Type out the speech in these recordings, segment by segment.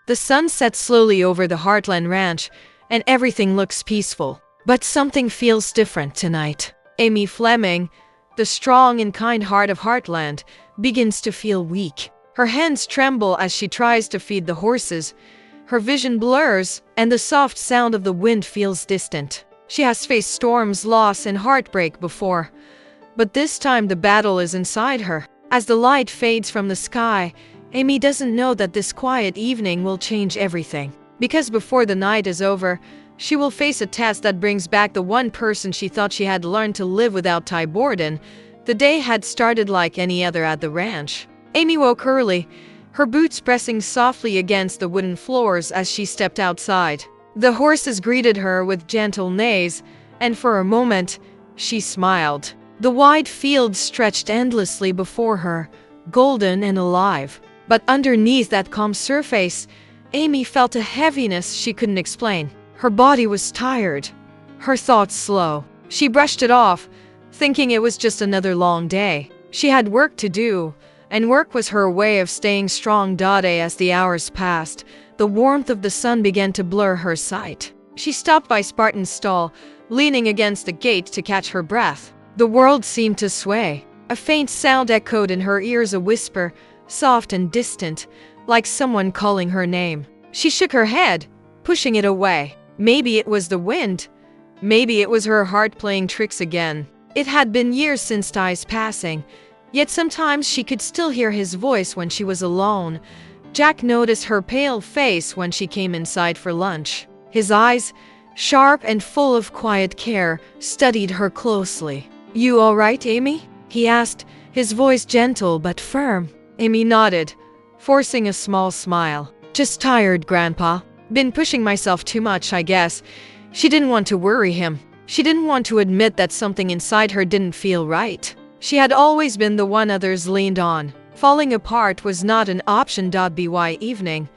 The sun sets slowly over the Heartland ranch, and everything looks peaceful. But something feels different tonight. Amy Fleming, the strong and kind heart of Heartland, begins to feel weak. Her hands tremble as she tries to feed the horses. Her vision blurs, and the soft sound of the wind feels distant. She has faced storms, loss, and heartbreak before. But this time the battle is inside her. As the light fades from the sky, Amy doesn't know that this quiet evening will change everything. Because before the night is over, she will face a test that brings back the one person she thought she had learned to live without. Ty Borden. The day had started like any other at the ranch. Amy woke early, her boots pressing softly against the wooden floors as she stepped outside. The horses greeted her with gentle neighs, and for a moment, she smiled. The wide fields stretched endlessly before her, golden and alive. But underneath that calm surface, Amy felt a heaviness she couldn't explain. Her body was tired, her thoughts slow. She brushed it off, thinking it was just another long day. She had work to do, and work was her way of staying strong. As the hours passed, the warmth of the sun began to blur her sight. She stopped by Spartan's stall, leaning against the gate to catch her breath. The world seemed to sway. A faint sound echoed in her ears, a whisper, soft and distant, like someone calling her name. She shook her head, pushing it away. Maybe it was the wind. Maybe it was her heart playing tricks again. It had been years since Ty's passing, yet sometimes she could still hear his voice when she was alone. Jack noticed her pale face when she came inside for lunch. His eyes, sharp and full of quiet care, studied her closely. "You all right, Amy?" he asked, his voice gentle but firm. Amy nodded, forcing a small smile. "Just tired, Grandpa. Been pushing myself too much, I guess." She didn't want to worry him. She didn't want to admit that something inside her didn't feel right. She had always been the one others leaned on. Falling apart was not an option. By evening,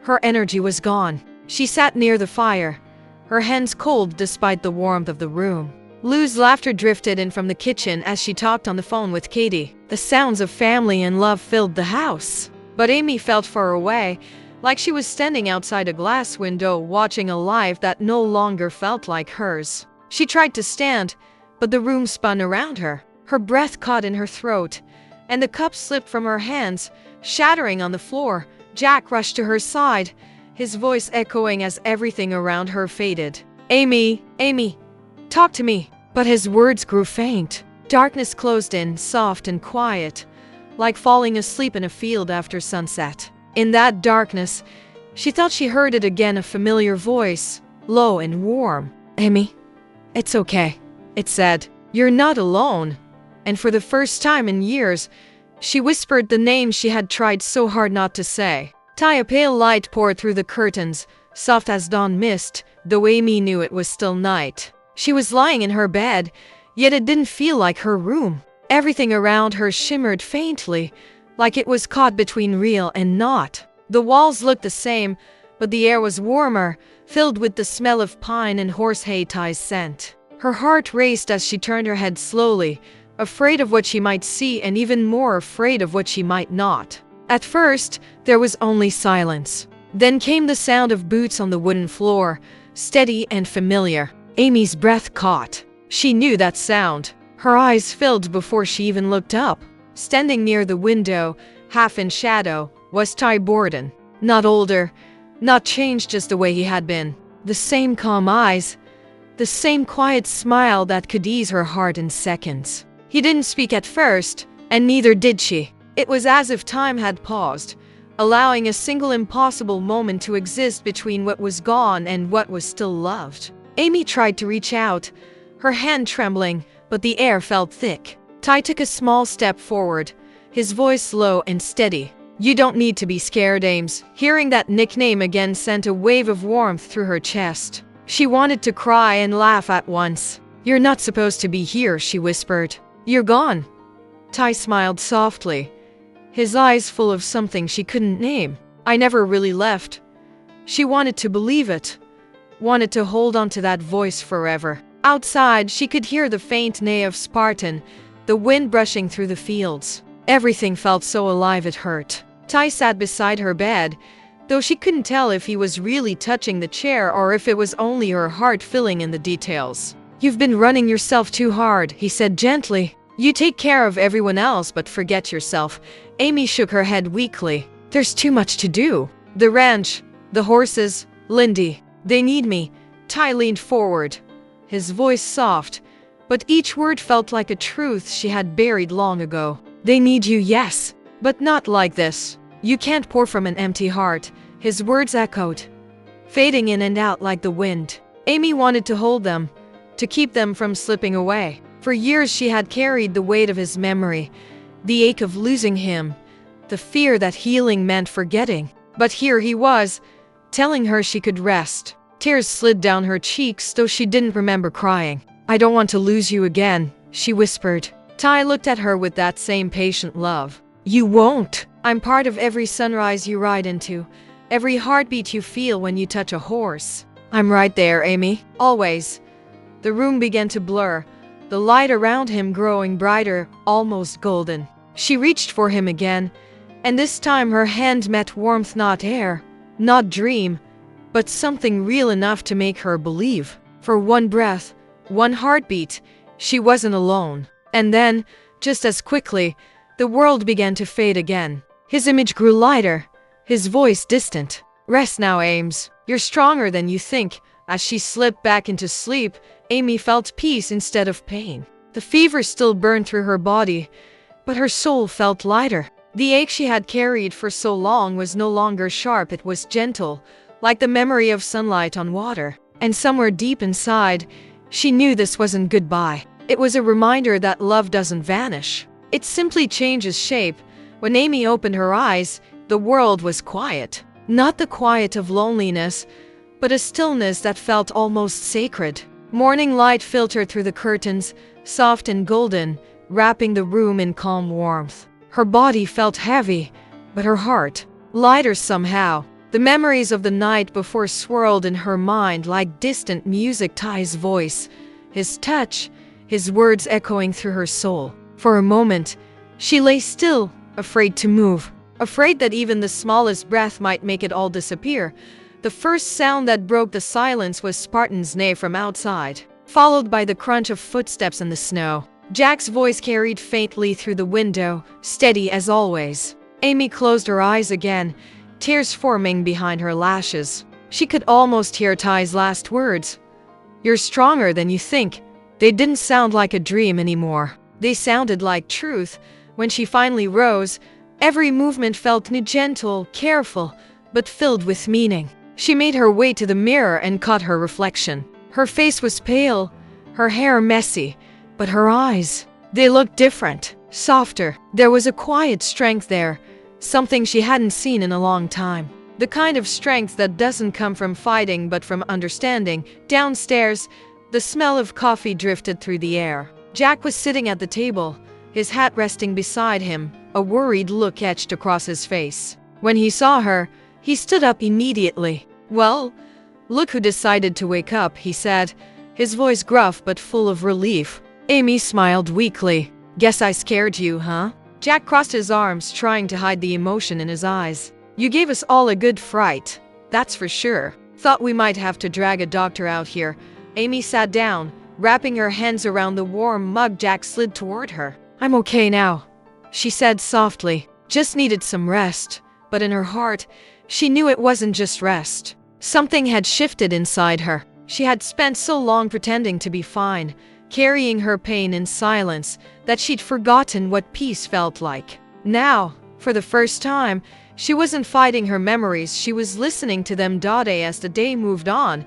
her energy was gone. She sat near the fire, her hands cold despite the warmth of the room. Lou's laughter drifted in from the kitchen as she talked on the phone with Katie. The sounds of family and love filled the house. But Amy felt far away, like she was standing outside a glass window watching a life that no longer felt like hers. She tried to stand, but the room spun around her. Her breath caught in her throat, and the cup slipped from her hands, shattering on the floor. Jack rushed to her side, his voice echoing as everything around her faded. "Amy, Amy, talk to me." But his words grew faint. Darkness closed in, soft and quiet, like falling asleep in a field after sunset. In that darkness, she thought she heard it again, a familiar voice, low and warm. "Amy, it's okay," it said. "You're not alone." And for the first time in years, she whispered the name she had tried so hard not to say. Ty. A pale light poured through the curtains, soft as dawn mist, though Amy knew it was still night. She was lying in her bed, yet it didn't feel like her room. Everything around her shimmered faintly, like it was caught between real and not. The walls looked the same, but the air was warmer, filled with the smell of pine and horse hay. Ty's scent. Her heart raced as she turned her head slowly, afraid of what she might see and even more afraid of what she might not. At first, there was only silence. Then came the sound of boots on the wooden floor, steady and familiar. Amy's breath caught. She knew that sound. Her eyes filled before she even looked up. Standing near the window, half in shadow, was Ty Borden. Not older, not changed, just the way he had been. The same calm eyes, the same quiet smile that could ease her heart in seconds. He didn't speak at first, and neither did she. It was as if time had paused, allowing a single impossible moment to exist between what was gone and what was still loved. Amy tried to reach out, her hand trembling, but the air felt thick. Ty took a small step forward, his voice low and steady. "You don't need to be scared, Ames." Hearing that nickname again sent a wave of warmth through her chest. She wanted to cry and laugh at once. "You're not supposed to be here," she whispered. "You're gone." Ty smiled softly, his eyes full of something she couldn't name. "I never really left." She wanted to believe it, wanted to hold on to that voice forever. Outside, she could hear the faint neigh of Spartan, the wind brushing through the fields. Everything felt so alive it hurt. Ty sat beside her bed, though she couldn't tell if he was really touching the chair or if it was only her heart filling in the details. "You've been running yourself too hard," he said gently. "You take care of everyone else but forget yourself." Amy shook her head weakly. "There's too much to do. The ranch, the horses, Lindy. They need me." Ty leaned forward, his voice soft, but each word felt like a truth she had buried long ago. "They need you, yes, but not like this. You can't pour from an empty heart." His words echoed, fading in and out like the wind. Amy wanted to hold them, to keep them from slipping away. For years she had carried the weight of his memory, the ache of losing him, the fear that healing meant forgetting. But here he was, telling her she could rest. Tears slid down her cheeks, though she didn't remember crying. "I don't want to lose you again," she whispered. Ty looked at her with that same patient love. "You won't. I'm part of every sunrise you ride into, every heartbeat you feel when you touch a horse. I'm right there, Amy, always." The room began to blur, the light around him growing brighter, almost golden. She reached for him again, and this time her hand met warmth, not air, not dream, but something real enough to make her believe. For one breath, one heartbeat, she wasn't alone. And then, just as quickly, the world began to fade again. His image grew lighter, his voice distant. "Rest now, Ames. You're stronger than you think." As she slipped back into sleep, Amy felt peace instead of pain. The fever still burned through her body, but her soul felt lighter. The ache she had carried for so long was no longer sharp, it was gentle, like the memory of sunlight on water. And somewhere deep inside, she knew this wasn't goodbye. It was a reminder that love doesn't vanish. It simply changes shape. When Amy opened her eyes, the world was quiet. Not the quiet of loneliness, but a stillness that felt almost sacred. Morning light filtered through the curtains, soft and golden, wrapping the room in calm warmth. Her body felt heavy, but her heart lighter somehow. The memories of the night before swirled in her mind like distant music. Ty's voice, his touch, his words echoing through her soul. For a moment, she lay still, afraid to move, afraid that even the smallest breath might make it all disappear. The first sound that broke the silence was Spartan's neigh from outside, followed by the crunch of footsteps in the snow. Jack's voice carried faintly through the window, steady as always. Amy closed her eyes again, tears forming behind her lashes. She could almost hear Ty's last words. "You're stronger than you think." They didn't sound like a dream anymore. They sounded like truth. When she finally rose, every movement felt new, gentle, careful, but filled with meaning. She made her way to the mirror and caught her reflection. Her face was pale, her hair messy, but her eyes, they looked different, softer. There was a quiet strength there, something she hadn't seen in a long time. The kind of strength that doesn't come from fighting but from understanding. Downstairs, the smell of coffee drifted through the air. Jack was sitting at the table, his hat resting beside him, a worried look etched across his face. When he saw her, he stood up immediately. "Well, look who decided to wake up," he said, his voice gruff but full of relief. Amy smiled weakly. "Guess I scared you, huh?" Jack crossed his arms, trying to hide the emotion in his eyes. "You gave us all a good fright, that's for sure. Thought we might have to drag a doctor out here." Amy sat down, wrapping her hands around the warm mug. Jack slid toward her. "I'm okay now," she said softly. "Just needed some rest." But in her heart, she knew it wasn't just rest. Something had shifted inside her. She had spent so long pretending to be fine, carrying her pain in silence, that she'd forgotten what peace felt like. Now, for the first time, she wasn't fighting her memories, she was listening to them. As the day moved on,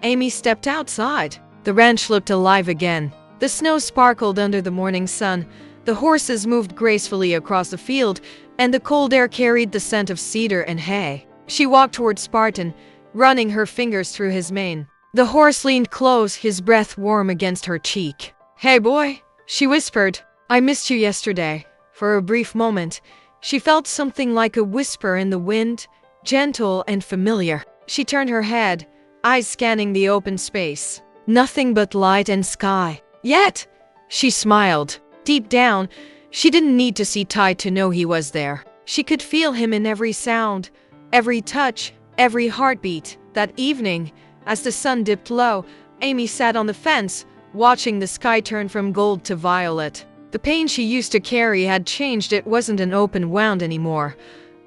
Amy stepped outside. The ranch looked alive again. The snow sparkled under the morning sun, the horses moved gracefully across the field, and the cold air carried the scent of cedar and hay. She walked toward Spartan, running her fingers through his mane. The horse leaned close, his breath warm against her cheek. "Hey boy," she whispered. "I missed you yesterday." For a brief moment, she felt something like a whisper in the wind, gentle and familiar. She turned her head, eyes scanning the open space. Nothing but light and sky. Yet, she smiled. Deep down, she didn't need to see Ty to know he was there. She could feel him in every sound, every touch, every heartbeat. That evening, as the sun dipped low, Amy sat on the fence, watching the sky turn from gold to violet. The pain she used to carry had changed. It wasn't an open wound anymore,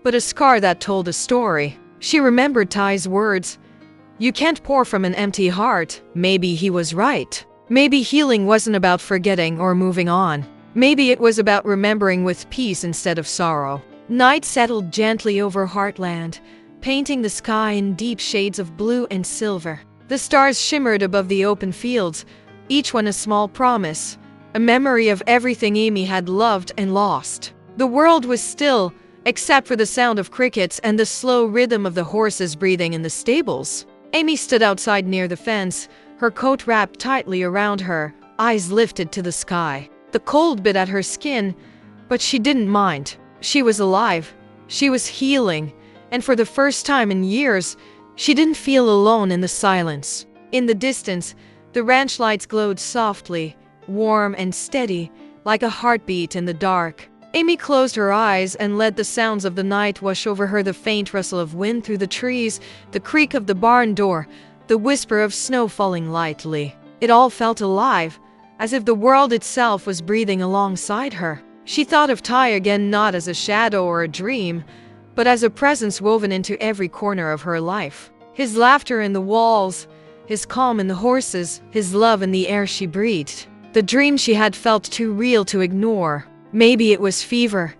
but a scar that told a story. She remembered Ty's words. You can't pour from an empty heart. Maybe he was right. Maybe healing wasn't about forgetting or moving on. Maybe it was about remembering with peace instead of sorrow. Night settled gently over Heartland, painting the sky in deep shades of blue and silver. The stars shimmered above the open fields, each one a small promise, a memory of everything Amy had loved and lost. The world was still, except for the sound of crickets and the slow rhythm of the horses breathing in the stables. Amy stood outside near the fence, her coat wrapped tightly around her, eyes lifted to the sky. The cold bit at her skin, but she didn't mind. She was alive. She was healing. And for the first time in years, she didn't feel alone in the silence. In the distance, the ranch lights glowed softly, warm and steady, like a heartbeat in the dark. Amy closed her eyes and let the sounds of the night wash over her, the faint rustle of wind through the trees, the creak of the barn door, the whisper of snow falling lightly. It all felt alive, as if the world itself was breathing alongside her. She thought of Ty again, not as a shadow or a dream, but as a presence woven into every corner of her life. His laughter in the walls, his calm in the horses, his love in the air she breathed. The dream she had felt too real to ignore. Maybe it was fever.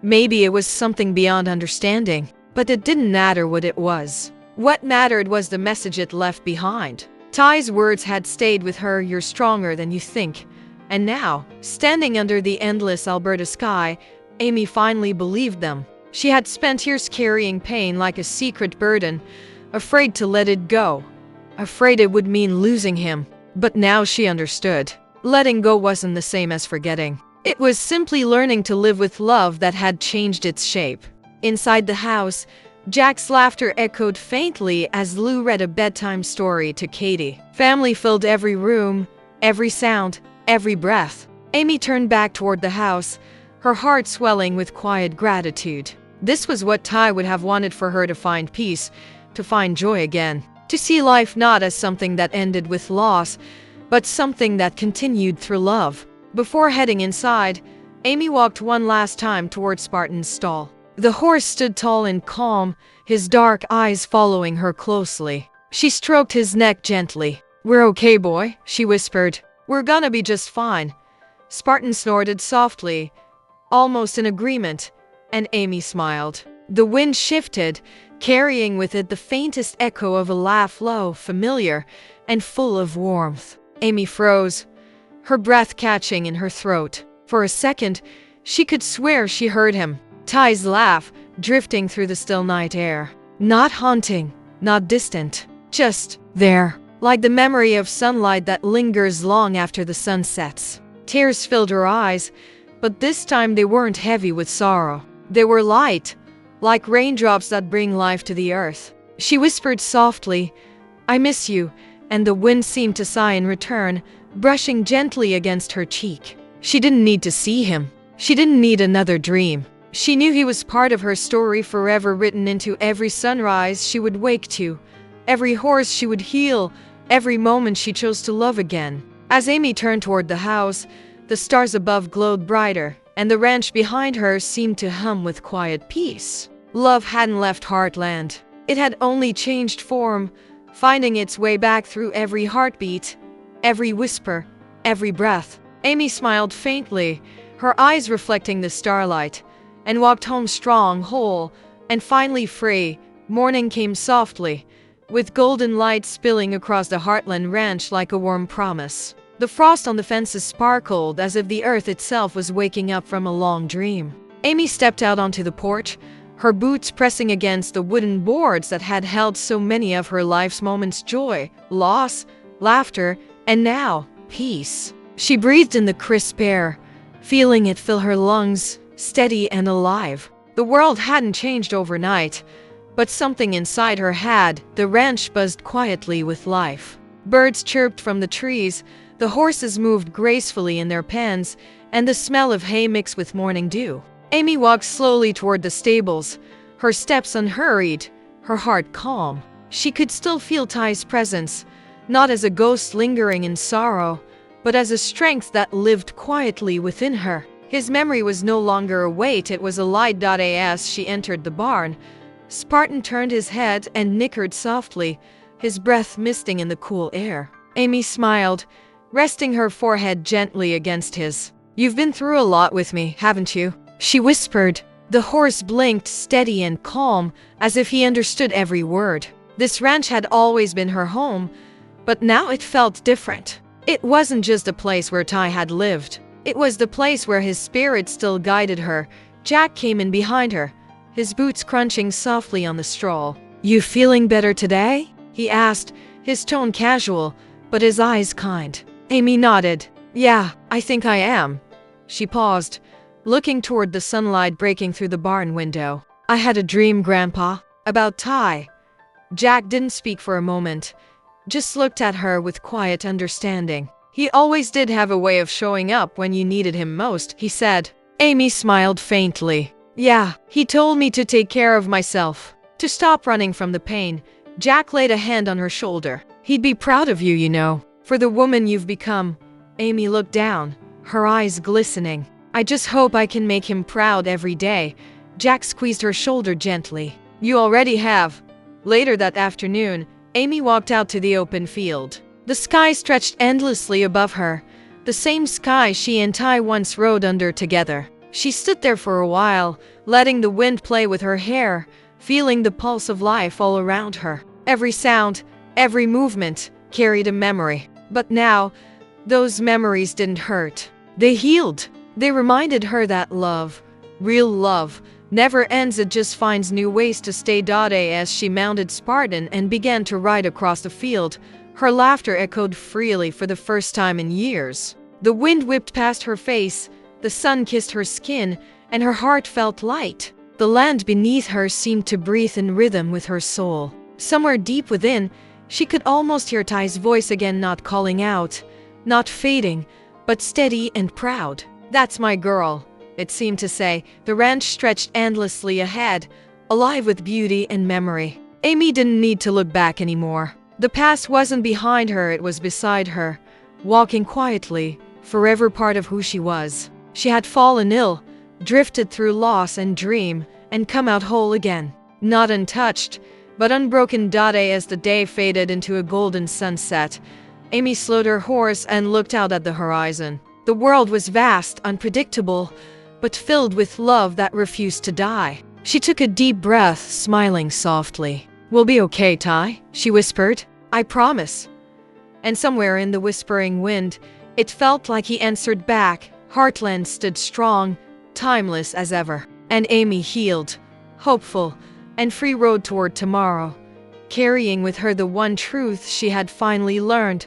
Maybe it was something beyond understanding. But it didn't matter what it was. What mattered was the message it left behind. Ty's words had stayed with her, you're stronger than you think. And now, standing under the endless Alberta sky, Amy finally believed them. She had spent years carrying pain like a secret burden, afraid to let it go, afraid it would mean losing him. But now she understood. Letting go wasn't the same as forgetting. It was simply learning to live with love that had changed its shape. Inside the house, Jack's laughter echoed faintly as Lou read a bedtime story to Katie. Family filled every room, every sound, every breath. Amy turned back toward the house, her heart swelling with quiet gratitude. This was what Ty would have wanted for her, to find peace, to find joy again, to see life not as something that ended with loss, but something that continued through love. Before heading inside, Amy walked one last time toward Spartan's stall. The horse stood tall and calm, his dark eyes following her closely. She stroked his neck gently. We're okay, boy, she whispered. We're gonna be just fine. Spartan snorted softly, almost in agreement, and Amy smiled. The wind shifted, carrying with it the faintest echo of a laugh, low, familiar, and full of warmth. Amy froze, her breath catching in her throat. For a second, she could swear she heard him. Ty's laugh, drifting through the still night air. Not haunting, not distant, just there, like the memory of sunlight that lingers long after the sun sets. Tears filled her eyes, but this time they weren't heavy with sorrow. They were light, like raindrops that bring life to the earth. She whispered softly, I miss you, and the wind seemed to sigh in return, brushing gently against her cheek. She didn't need to see him. She didn't need another dream. She knew he was part of her story, forever written into every sunrise she would wake to, every horse she would heal, every moment she chose to love again. As Amy turned toward the house, the stars above glowed brighter, and the ranch behind her seemed to hum with quiet peace. Love hadn't left Heartland. It had only changed form, finding its way back through every heartbeat, every whisper, every breath. Amy smiled faintly, her eyes reflecting the starlight, and walked home strong, whole, and finally free. Morning came softly, with golden light spilling across the Heartland ranch like a warm promise. The frost on the fences sparkled as if the earth itself was waking up from a long dream. Amy stepped out onto the porch, her boots pressing against the wooden boards that had held so many of her life's moments: joy, loss, laughter, and now, peace. She breathed in the crisp air, feeling it fill her lungs, steady and alive. The world hadn't changed overnight, but something inside her had. The ranch buzzed quietly with life. Birds chirped from the trees, the horses moved gracefully in their pens, and the smell of hay mixed with morning dew. Amy walked slowly toward the stables, her steps unhurried, her heart calm. She could still feel Ty's presence, not as a ghost lingering in sorrow, but as a strength that lived quietly within her. His memory was no longer a weight, it was a light. As she entered the barn, Spartan turned his head and nickered softly, his breath misting in the cool air. Amy smiled, resting her forehead gently against his. "You've been through a lot with me, haven't you?" she whispered. The horse blinked, steady and calm, as if he understood every word. This ranch had always been her home, but now it felt different. It wasn't just a place where Ty had lived. It was the place where his spirit still guided her. Jack came in behind her, his boots crunching softly on the straw. "You feeling better today?" he asked, his tone casual, but his eyes kind. Amy nodded. "Yeah, I think I am." She paused, looking toward the sunlight breaking through the barn window. "I had a dream, Grandpa, about Ty." Jack didn't speak for a moment, just looked at her with quiet understanding. "He always did have a way of showing up when you needed him most," he said. Amy smiled faintly. "Yeah, he told me to take care of myself, to stop running from the pain." Jack laid a hand on her shoulder. "He'd be proud of you, you know, for the woman you've become." Amy looked down, her eyes glistening. "I just hope I can make him proud every day." Jack squeezed her shoulder gently. "You already have." Later that afternoon, Amy walked out to the open field. The sky stretched endlessly above her, the same sky she and Ty once rode under together. She stood there for a while, letting the wind play with her hair, feeling the pulse of life all around her. Every sound, every movement carried a memory. But now, those memories didn't hurt. They healed. They reminded her that love, real love, never ends, it just finds new ways to stay. As she mounted Spartan and began to ride across the field, her laughter echoed freely for the first time in years. The wind whipped past her face, the sun kissed her skin, and her heart felt light. The land beneath her seemed to breathe in rhythm with her soul. Somewhere deep within, she could almost hear Ty's voice again, not calling out, not fading, but steady and proud. "That's my girl," it seemed to say. The ranch stretched endlessly ahead, alive with beauty and memory. Amy didn't need to look back anymore. The past wasn't behind her, it was beside her, walking quietly, forever part of who she was. She had fallen ill, drifted through loss and dream, and come out whole again. Not untouched, but unbroken. As the day faded into a golden sunset, Amy slowed her horse and looked out at the horizon. The world was vast, unpredictable, but filled with love that refused to die. She took a deep breath, smiling softly. "We'll be okay, Ty," she whispered. "I promise." And somewhere in the whispering wind, it felt like he answered back. Heartland stood strong, timeless as ever. And Amy healed, hopeful, and free rode toward tomorrow, carrying with her the one truth she had finally learned.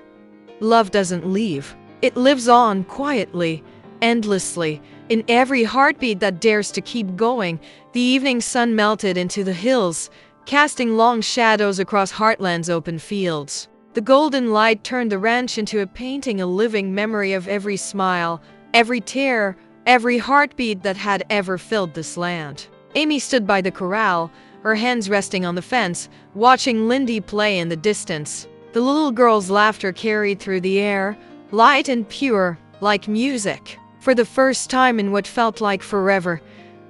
Love doesn't leave. It lives on quietly, endlessly, in every heartbeat that dares to keep going. The evening sun melted into the hills, casting long shadows across Heartland's open fields. The golden light turned the ranch into a painting, a living memory of every smile, every tear, every heartbeat that had ever filled this land. Amy stood by the corral, her hands resting on the fence, watching Lindy play in the distance. The little girl's laughter carried through the air, light and pure, like music. For the first time in what felt like forever,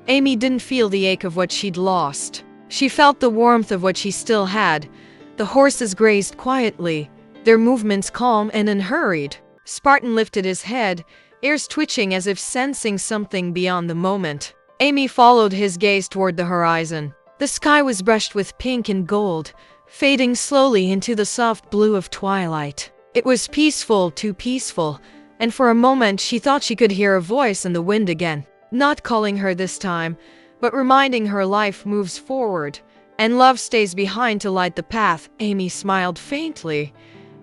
Amy didn't feel the ache of what she'd lost. She felt the warmth of what she still had. The horses grazed quietly, their movements calm and unhurried. Spartan lifted his head, ears twitching as if sensing something beyond the moment. Amy followed his gaze toward the horizon. The sky was brushed with pink and gold, fading slowly into the soft blue of twilight. It was peaceful, too peaceful, and for a moment she thought she could hear a voice in the wind again, not calling her this time, but reminding her life moves forward, and love stays behind to light the path. Amy smiled faintly,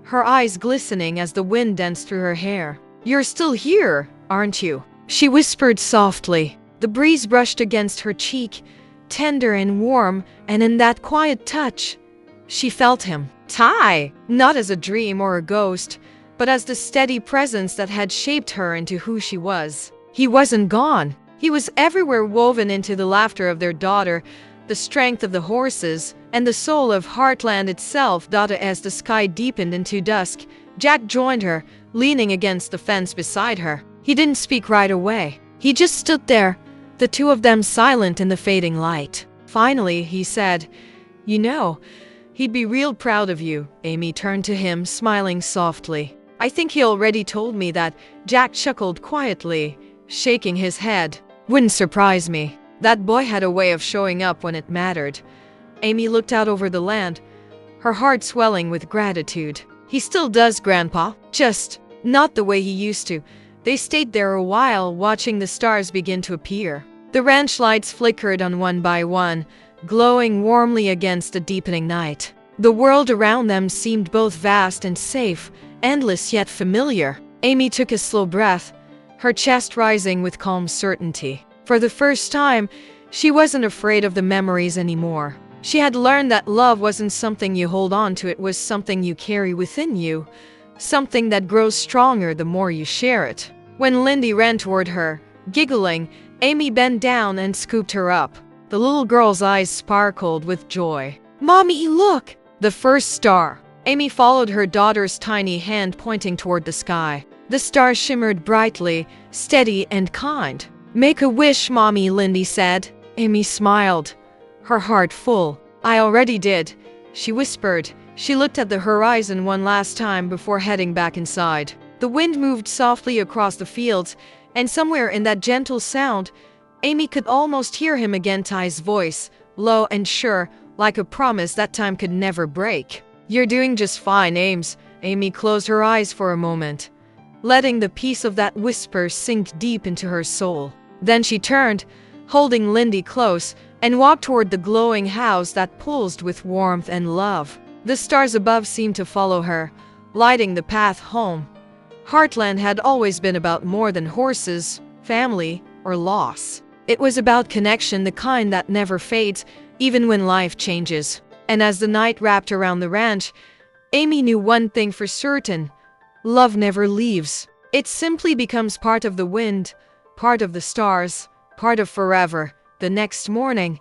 her eyes glistening as the wind danced through her hair. "You're still here, aren't you?" she whispered softly. The breeze brushed against her cheek, tender and warm, and in that quiet touch, she felt him. Ty! Not as a dream or a ghost, but as the steady presence that had shaped her into who she was. He wasn't gone. He was everywhere, woven into the laughter of their daughter, the strength of the horses, and the soul of Heartland itself. As the sky deepened into dusk, Jack joined her, leaning against the fence beside her. He didn't speak right away. He just stood there, the two of them silent in the fading light. Finally, he said, "You know, he'd be real proud of you." Amy turned to him, smiling softly. "I think he already told me that." Jack chuckled quietly, shaking his head. "Wouldn't surprise me. That boy had a way of showing up when it mattered." Amy looked out over the land, her heart swelling with gratitude. "He still does, Grandpa. Just not the way he used to." They stayed there a while, watching the stars begin to appear. The ranch lights flickered on one by one, glowing warmly against the deepening night. The world around them seemed both vast and safe, endless yet familiar. Amy took a slow breath, her chest rising with calm certainty. For the first time, she wasn't afraid of the memories anymore. She had learned that love wasn't something you hold on to, it was something you carry within you, something that grows stronger the more you share it. When Lindy ran toward her, giggling, Amy bent down and scooped her up. The little girl's eyes sparkled with joy. "Mommy, look!" The first star. Amy followed her daughter's tiny hand pointing toward the sky. The star shimmered brightly, steady and kind. "Make a wish, Mommy," Lindy said. Amy smiled, her heart full. "I already did," she whispered. She looked at the horizon one last time before heading back inside. The wind moved softly across the fields, and somewhere in that gentle sound, Amy could almost hear him again, Ty's voice, low and sure, like a promise that time could never break. "You're doing just fine, Ames." Amy closed her eyes for a moment, letting the peace of that whisper sink deep into her soul. Then she turned, holding Lindy close, and walked toward the glowing house that pulsed with warmth and love. The stars above seemed to follow her, lighting the path home. Heartland had always been about more than horses, family, or loss. It was about connection, the kind that never fades, even when life changes. And as the night wrapped around the ranch, Amy knew one thing for certain: love never leaves. It simply becomes part of the wind, part of the stars, part of forever. The next morning,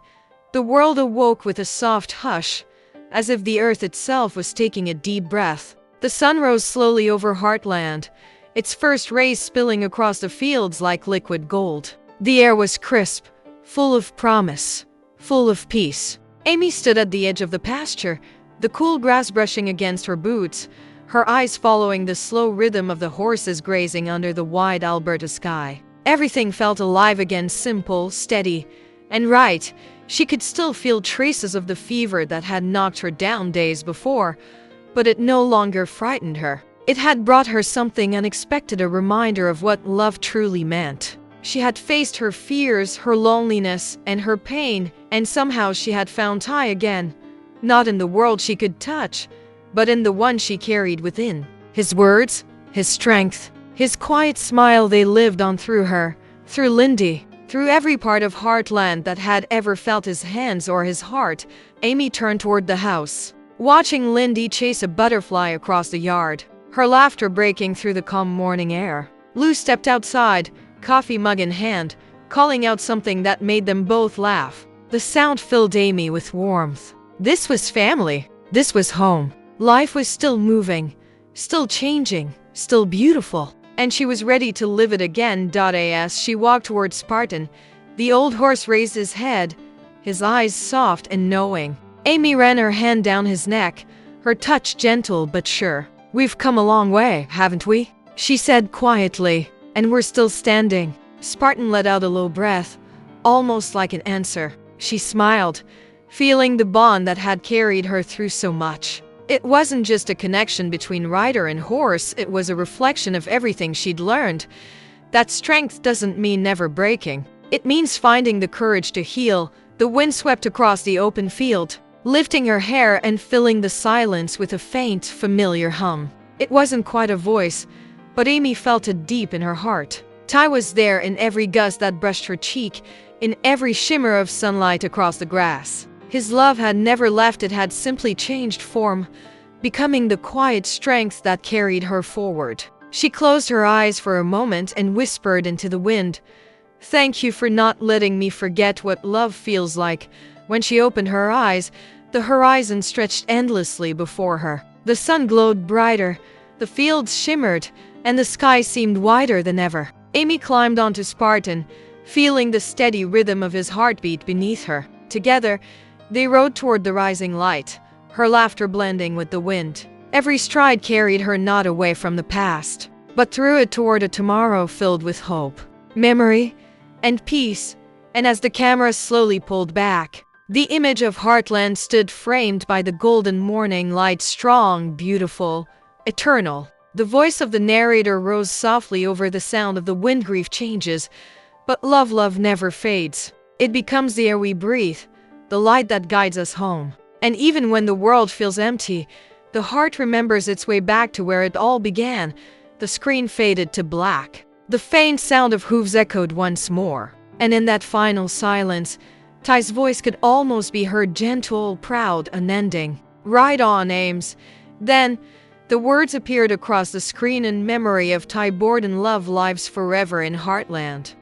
the world awoke with a soft hush, as if the earth itself was taking a deep breath. The sun rose slowly over Heartland, its first rays spilling across the fields like liquid gold. The air was crisp, full of promise, full of peace. Amy stood at the edge of the pasture, the cool grass brushing against her boots, her eyes following the slow rhythm of the horses grazing under the wide Alberta sky. Everything felt alive again, simple, steady, and right. She could still feel traces of the fever that had knocked her down days before, but it no longer frightened her. It had brought her something unexpected, a reminder of what love truly meant. She had faced her fears, her loneliness, and her pain, and somehow she had found Ty again. Not in the world she could touch, but in the one she carried within. His words, his strength, his quiet smile, they lived on through her, through Lindy, through every part of Heartland that had ever felt his hands or his heart. Amy turned toward the house, watching Lindy chase a butterfly across the yard, her laughter breaking through the calm morning air. Lou stepped outside, coffee mug in hand, calling out something that made them both laugh. The sound filled Amy with warmth. This was family. This was home. Life was still moving, still changing, still beautiful, and she was ready to live it again. As she walked toward Spartan, the old horse raised his head, his eyes soft and knowing. Amy ran her hand down his neck, her touch gentle but sure. "We've come a long way, haven't we?" she said quietly. "And we're still standing." Spartan let out a low breath, almost like an answer. She smiled, feeling the bond that had carried her through so much. It wasn't just a connection between rider and horse, it was a reflection of everything she'd learned. That strength doesn't mean never breaking. It means finding the courage to heal. The wind swept across the open field, lifting her hair and filling the silence with a faint, familiar hum. It wasn't quite a voice, but Amy felt it deep in her heart. Ty was there in every gust that brushed her cheek, in every shimmer of sunlight across the grass. His love had never left, it had simply changed form, becoming the quiet strength that carried her forward. She closed her eyes for a moment and whispered into the wind, "Thank you for not letting me forget what love feels like." When she opened her eyes, The horizon stretched endlessly before her. The sun glowed brighter, the fields shimmered, and the sky seemed wider than ever. Amy climbed onto Spartan, feeling the steady rhythm of his heartbeat beneath her. Together, they rode toward the rising light, her laughter blending with the wind. Every stride carried her not away from the past, but through it toward a tomorrow filled with hope, memory, and peace. And as the camera slowly pulled back, the image of Heartland stood framed by the golden morning light, strong, beautiful, eternal. The voice of the narrator rose softly over the sound of the wind. Grief changes, but love never fades. It becomes the air we breathe, the light that guides us home. And even when the world feels empty, the heart remembers its way back to where it all began. The screen faded to black. The faint sound of hooves echoed once more. And in that final silence, Ty's voice could almost be heard, gentle, proud, unending. "Ride on, Ames." Then, the words appeared across the screen: "In memory of Ty Borden, love lives forever in Heartland."